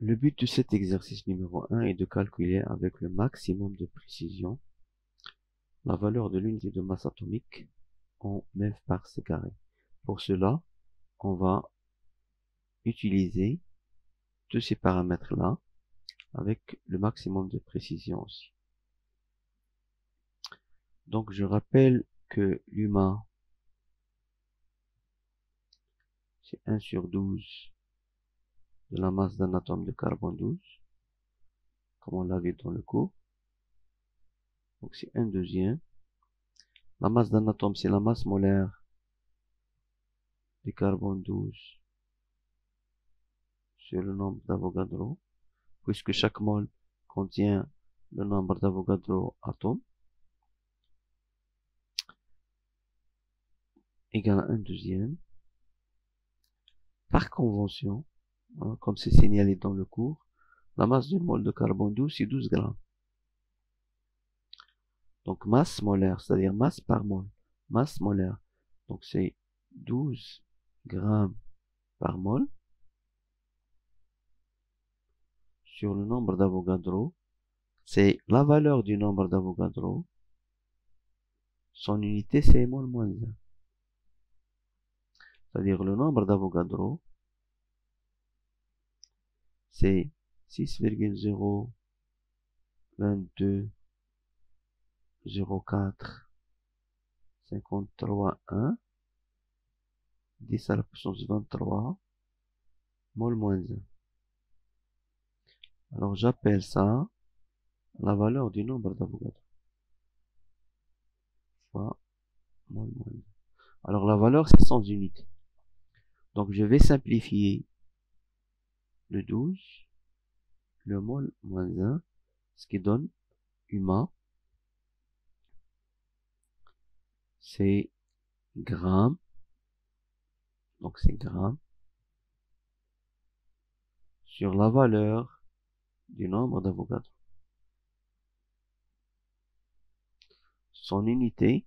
Le but de cet exercice numéro 1 est de calculer avec le maximum de précision la valeur de l'unité de masse atomique en MeV par c carré. Pour cela, on va utiliser tous ces paramètres-là avec le maximum de précision aussi. Donc je rappelle que l'UMA, c'est 1 sur 12 de la masse d'un atome de carbone 12, comme on l'a vu dans le cours. Donc c'est 1/2. La masse d'un atome, c'est la masse molaire du carbone 12 sur le nombre d'Avogadro, puisque chaque mole contient le nombre d'Avogadro atomes, égale à 1/2. Par convention, hein, comme c'est signalé dans le cours, la masse d'une mole de carbone 12, c'est 12 grammes. Donc masse molaire, c'est-à-dire masse par mole, masse molaire. Donc c'est 12 grammes par mole sur le nombre d'Avogadro. C'est la valeur du nombre d'Avogadro. Son unité, c'est mol moins 1. C'est-à-dire le nombre d'Avogadro, c'est 6,0220453 10 à la puissance 23 mol moins 1. Alors j'appelle ça la valeur du nombre d'Avogadro fois mol moins 1. Alors la valeur, c'est sans unité. Donc je vais simplifier le 12, le mol moins 1, ce qui donne UMA, c'est grammes, donc c'est grammes, sur la valeur du nombre d'Avogadro. Son unité,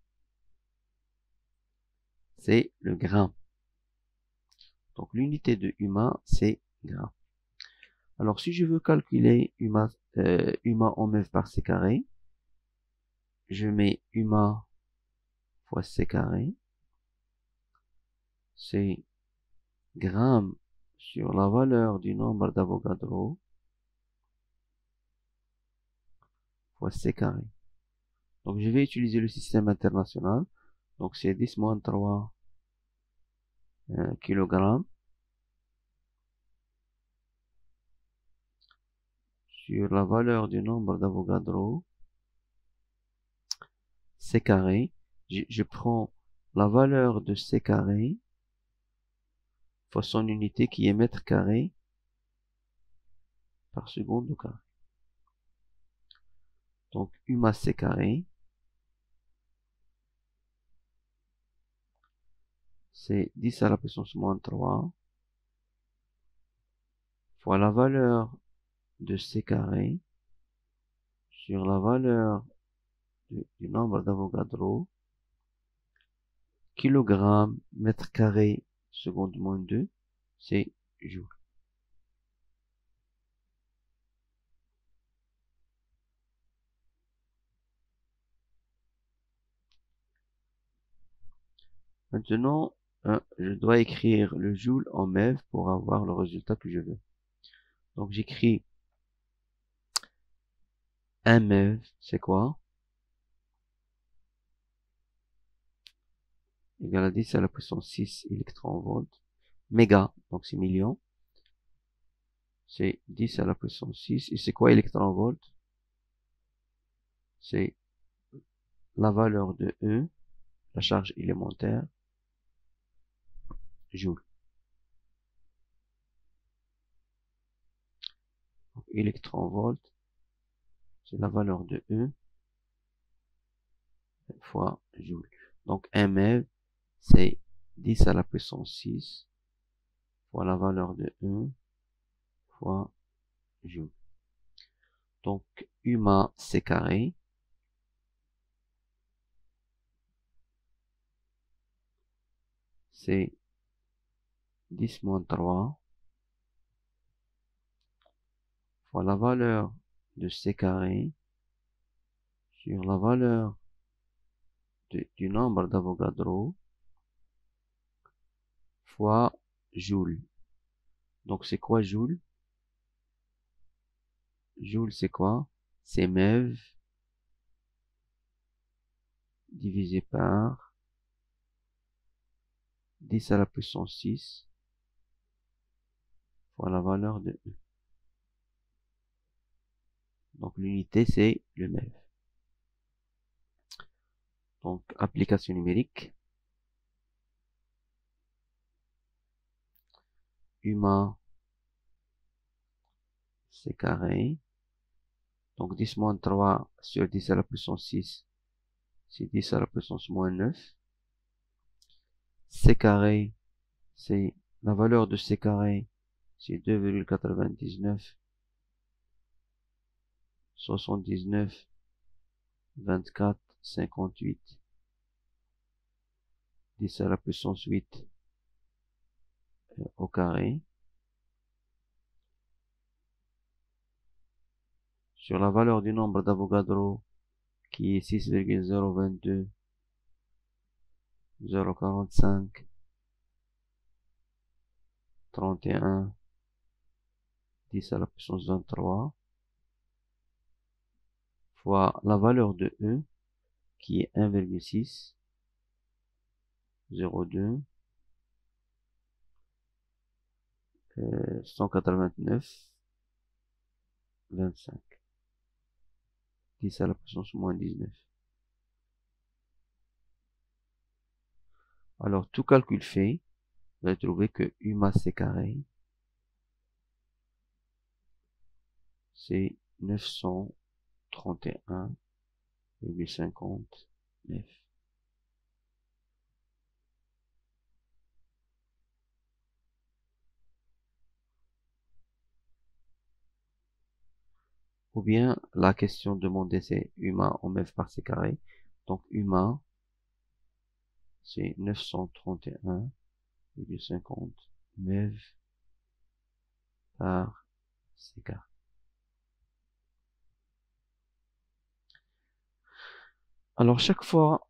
c'est le gramme. Donc l'unité de UMA, c'est gramme. Alors si je veux calculer UMA en MeV par c carré, je mets UMA fois c carré, c'est grammes sur la valeur du nombre d'Avogadro fois c carré. Donc je vais utiliser le système international. Donc c'est 10 moins 3 kg sur la valeur du nombre d'Avogadro c carré. Je prends la valeur de c carré fois son unité qui est mètre carré par seconde au carré. Donc UMA c carré, c'est 10 à la puissance moins 3 fois la valeur de c carré sur la valeur du nombre d'Avogadro, kilogramme, mètre carré, seconde moins 2, c'est joule. Maintenant, je dois écrire le joule en MeV pour avoir le résultat que je veux. Donc j'écris 1 MeV, c'est quoi? Égal à 10 à la puissance 6 électronvolts. Méga, donc c'est millions. C'est 10 à la puissance 6. Et c'est quoi électronvolts? C'est la valeur de E, la charge élémentaire, joule. Donc électronvolts, c'est la valeur de E fois joule. Donc 1 MeV, c'est 10 à la puissance 6 fois la valeur de 1 fois joule. Donc UMA c carré, c'est 10 moins 3 fois la valeur de c carré sur la valeur du nombre d'Avogadro fois Joule. Donc c'est quoi Joule? Joule c'est quoi? C'est MeV divisé par 10 à la puissance 6 fois la valeur de E. Donc l'unité c'est le MeV. Donc application numérique. UMA c carré. Donc 10 moins 3 sur 10 à la puissance 6, c'est 10 à la puissance moins 9. C carré, c'est la valeur de C carré, c'est 2,99, 79, 24, 58, 10 à la puissance 8 au carré. Sur la valeur du nombre d'Avogadro, qui est 6,022, 0,45, 31, 10 à la puissance 23, fois la valeur de E, qui est 1,6, 0,2, 189, 25, 10 à la puissance moins 19. Alors, tout calcul fait, vous allez trouver que U masse C carré, c'est 931,59. Ou bien, la question demandée, c'est UMA en MEV par C carré. Donc, UMA, c'est 931,50 MEV par C carré. Alors, chaque fois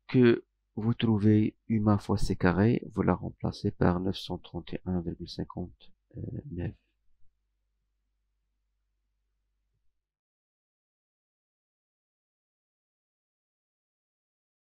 que vous trouvez UMA fois C carré, vous la remplacez par 931,50 MEV.